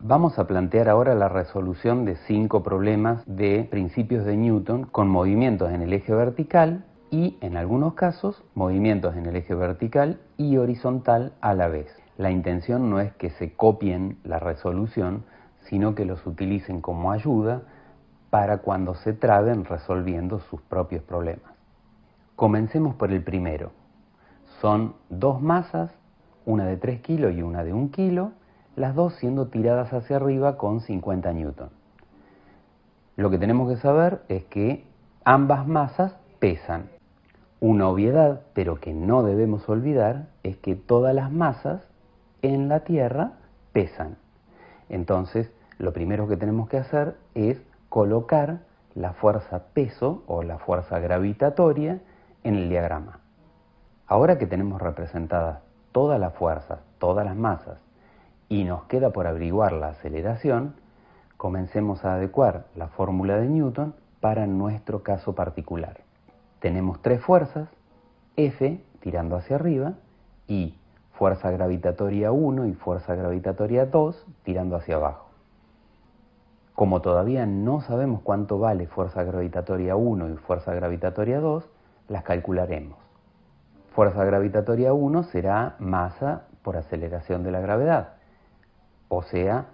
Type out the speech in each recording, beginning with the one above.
Vamos a plantear ahora la resolución de 5 problemas de principios de Newton con movimientos en el eje vertical y, en algunos casos, movimientos en el eje vertical y horizontal a la vez. La intención no es que se copien la resolución, sino que los utilicen como ayuda para cuando se traben resolviendo sus propios problemas. Comencemos por el primero. Son dos masas, una de 3 kilos y una de 1 kilo, las dos siendo tiradas hacia arriba con 50 newton. Lo que tenemos que saber es que ambas masas pesan. Una obviedad, pero que no debemos olvidar, es que todas las masas en la Tierra pesan. Entonces, lo primero que tenemos que hacer es colocar la fuerza peso o la fuerza gravitatoria en el diagrama. Ahora que tenemos representadas todas las fuerzas, todas las masas, y nos queda por averiguar la aceleración, comencemos a adecuar la fórmula de Newton para nuestro caso particular. Tenemos tres fuerzas, F tirando hacia arriba y fuerza gravitatoria 1 y fuerza gravitatoria 2 tirando hacia abajo. Como todavía no sabemos cuánto vale fuerza gravitatoria 1 y fuerza gravitatoria 2, las calcularemos. Fuerza gravitatoria 1 será masa por aceleración de la gravedad, o sea,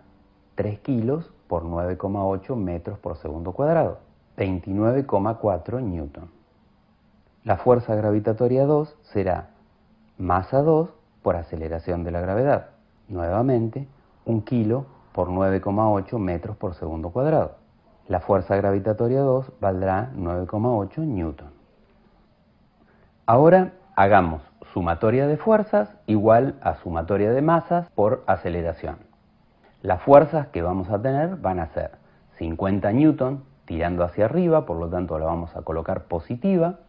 3 kilos por 9,8 metros por segundo cuadrado, 29,4 newton. La fuerza gravitatoria 2 será masa 2 por aceleración de la gravedad, nuevamente 1 kilo por 9,8 metros por segundo cuadrado. La fuerza gravitatoria 2 valdrá 9,8 newton. Ahora hagamos sumatoria de fuerzas igual a sumatoria de masas por aceleración. Las fuerzas que vamos a tener van a ser 50 newton tirando hacia arriba, por lo tanto la vamos a colocar positiva,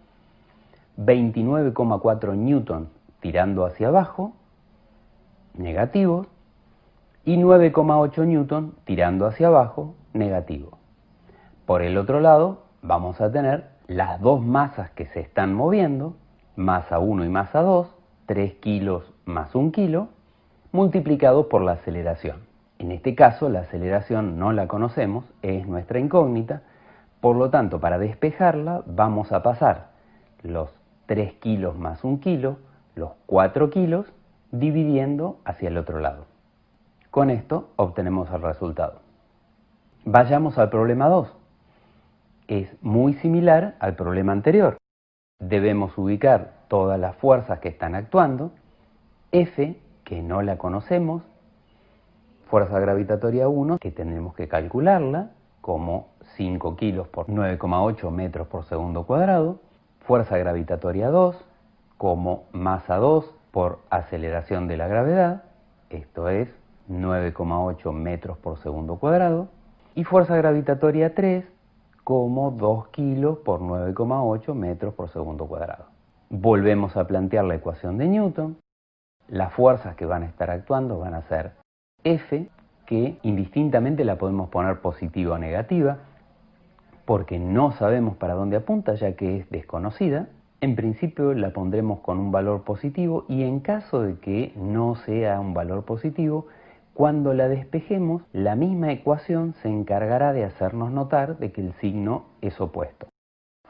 29,4 newton tirando hacia abajo, negativo, y 9,8 newton tirando hacia abajo, negativo. Por el otro lado, vamos a tener las dos masas que se están moviendo, masa 1 y masa 2, 3 kilos más 1 kilo, multiplicado por la aceleración. En este caso, la aceleración no la conocemos, es nuestra incógnita, por lo tanto, para despejarla, vamos a pasar los 3 kilos más 1 kilo, los 4 kilos, dividiendo hacia el otro lado. Con esto obtenemos el resultado. Vayamos al problema 2. Es muy similar al problema anterior. Debemos ubicar todas las fuerzas que están actuando, F, que no la conocemos, fuerza gravitatoria 1, que tenemos que calcularla, como 5 kilos por 9,8 metros por segundo cuadrado, fuerza gravitatoria 2, como masa 2 por aceleración de la gravedad, esto es 9,8 metros por segundo cuadrado, y fuerza gravitatoria 3, como 2 kilos por 9,8 metros por segundo cuadrado. Volvemos a plantear la ecuación de Newton. Las fuerzas que van a estar actuando van a ser F, que indistintamente la podemos poner positiva o negativa, porque no sabemos para dónde apunta ya que es desconocida. En principio la pondremos con un valor positivo y en caso de que no sea un valor positivo, cuando la despejemos, la misma ecuación se encargará de hacernos notar de que el signo es opuesto.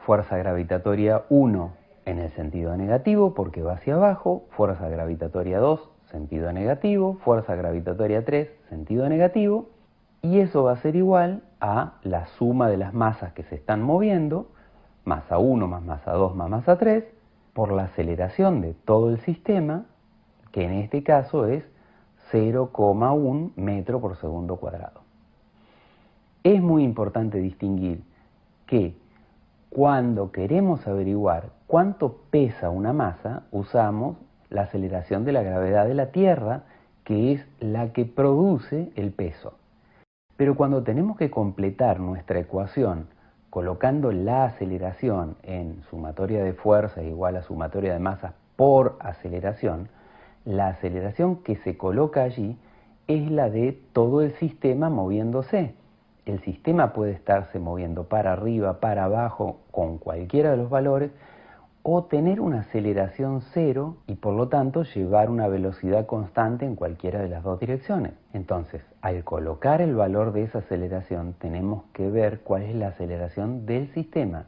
Fuerza gravitatoria 1 en el sentido negativo porque va hacia abajo, fuerza gravitatoria 2, sentido negativo, fuerza gravitatoria 3, sentido negativo, y eso va a ser igual a la suma de las masas que se están moviendo, masa 1 más masa 2 más masa 3, por la aceleración de todo el sistema, que en este caso es 0,1 metro por segundo cuadrado. Es muy importante distinguir que cuando queremos averiguar cuánto pesa una masa, usamos la aceleración de la gravedad de la Tierra, que es la que produce el peso. Pero cuando tenemos que completar nuestra ecuación colocando la aceleración en sumatoria de fuerzas igual a sumatoria de masas por aceleración, la aceleración que se coloca allí es la de todo el sistema moviéndose. El sistema puede estarse moviendo para arriba, para abajo, con cualquiera de los valores, o tener una aceleración cero y por lo tanto llevar una velocidad constante en cualquiera de las dos direcciones. Entonces, al colocar el valor de esa aceleración, tenemos que ver cuál es la aceleración del sistema.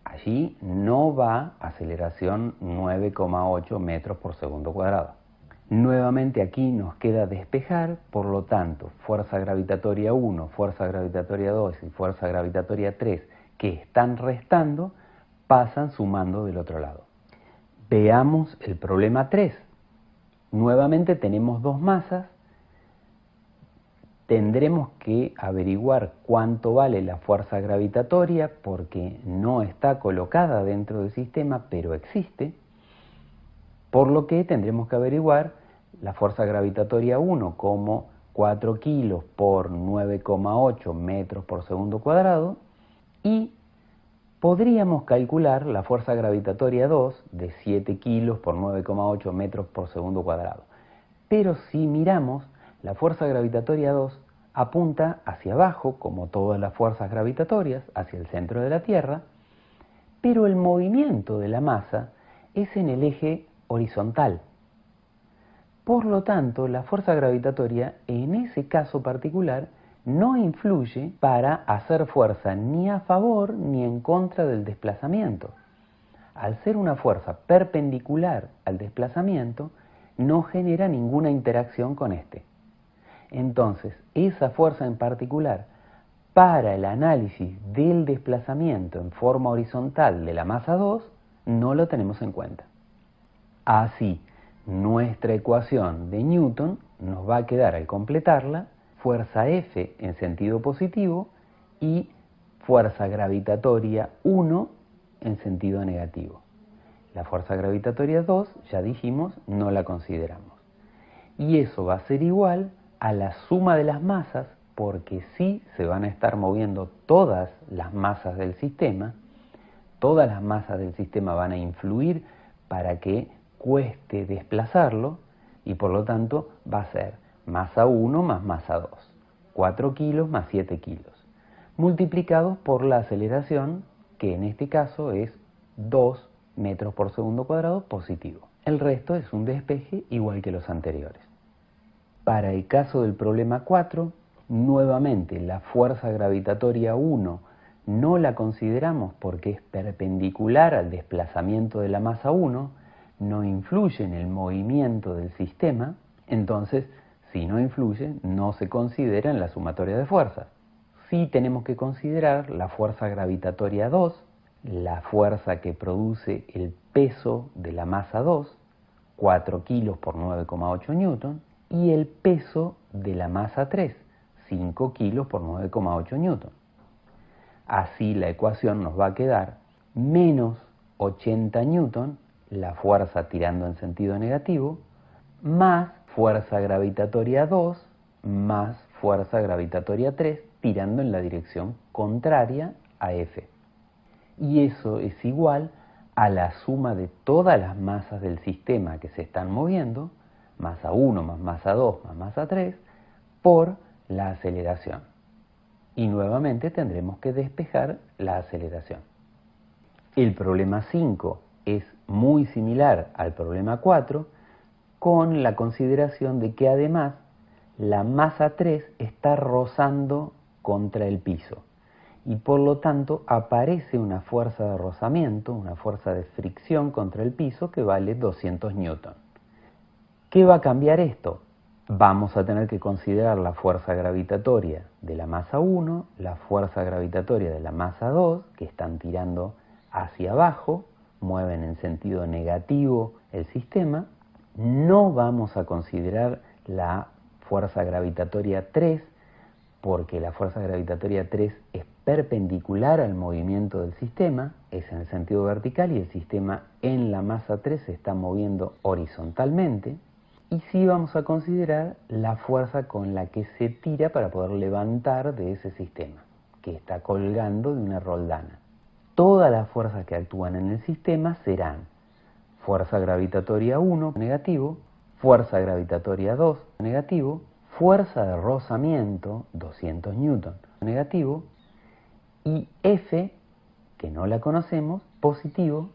Allí no va aceleración 9,8 metros por segundo cuadrado. Nuevamente aquí nos queda despejar, por lo tanto, fuerza gravitatoria 1, fuerza gravitatoria 2 y fuerza gravitatoria 3 que están restando, pasan sumando del otro lado. Veamos el problema 3. Nuevamente tenemos dos masas. Tendremos que averiguar cuánto vale la fuerza gravitatoria porque no está colocada dentro del sistema, pero existe. Por lo que tendremos que averiguar la fuerza gravitatoria 1 como 4 kilos por 9,8 metros por segundo cuadrado y podríamos calcular la fuerza gravitatoria 2 de 7 kilos por 9,8 metros por segundo cuadrado. Pero si miramos, la fuerza gravitatoria 2 apunta hacia abajo, como todas las fuerzas gravitatorias, hacia el centro de la Tierra, pero el movimiento de la masa es en el eje horizontal. Por lo tanto, la fuerza gravitatoria en ese caso particular no influye para hacer fuerza ni a favor ni en contra del desplazamiento. Al ser una fuerza perpendicular al desplazamiento, no genera ninguna interacción con este. Entonces, esa fuerza en particular, para el análisis del desplazamiento en forma horizontal de la masa 2, no lo tenemos en cuenta. Así, nuestra ecuación de Newton nos va a quedar al completarla fuerza F en sentido positivo y fuerza gravitatoria 1 en sentido negativo. La fuerza gravitatoria 2, ya dijimos, no la consideramos. Y eso va a ser igual a la suma de las masas, porque sí se van a estar moviendo todas las masas del sistema, todas las masas del sistema van a influir para que cueste desplazarlo, y por lo tanto va a ser masa 1 más masa 2, 4 kilos más 7 kilos, multiplicados por la aceleración, que en este caso es 2 metros por segundo cuadrado positivo. El resto es un despeje igual que los anteriores. Para el caso del problema 4, nuevamente la fuerza gravitatoria 1 no la consideramos porque es perpendicular al desplazamiento de la masa 1, no influye en el movimiento del sistema, entonces si no influye no se considera en la sumatoria de fuerzas. Sí tenemos que considerar la fuerza gravitatoria 2, la fuerza que produce el peso de la masa 2, 4 kilos por 9,8 newton, y el peso de la masa 3, 5 kilos por 9,8 newton. Así la ecuación nos va a quedar menos 80 newton, la fuerza tirando en sentido negativo, más fuerza gravitatoria 2, más fuerza gravitatoria 3, tirando en la dirección contraria a F. Y eso es igual a la suma de todas las masas del sistema que se están moviendo, masa 1 más masa 2 más masa 3, por la aceleración. Y nuevamente tendremos que despejar la aceleración. El problema 5 es muy similar al problema 4, con la consideración de que además la masa 3 está rozando contra el piso y por lo tanto aparece una fuerza de rozamiento, una fuerza de fricción contra el piso que vale 200 newton. ¿Qué va a cambiar esto? Vamos a tener que considerar la fuerza gravitatoria de la masa 1, la fuerza gravitatoria de la masa 2, que están tirando hacia abajo, mueven en sentido negativo el sistema. No vamos a considerar la fuerza gravitatoria 3, porque la fuerza gravitatoria 3 es perpendicular al movimiento del sistema, es en el sentido vertical y el sistema en la masa 3 se está moviendo horizontalmente. Y sí vamos a considerar la fuerza con la que se tira para poder levantar de ese sistema, que está colgando de una roldana. Todas las fuerzas que actúan en el sistema serán fuerza gravitatoria 1 negativo, fuerza gravitatoria 2 negativo, fuerza de rozamiento 200 newton negativo y F, que no la conocemos, positivo,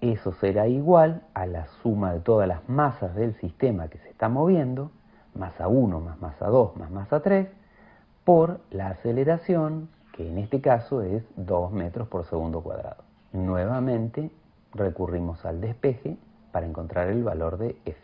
Eso será igual a la suma de todas las masas del sistema que se está moviendo, masa 1 más masa 2 más masa 3, por la aceleración, que en este caso es 2 metros por segundo cuadrado. Nuevamente recurrimos al despeje para encontrar el valor de F.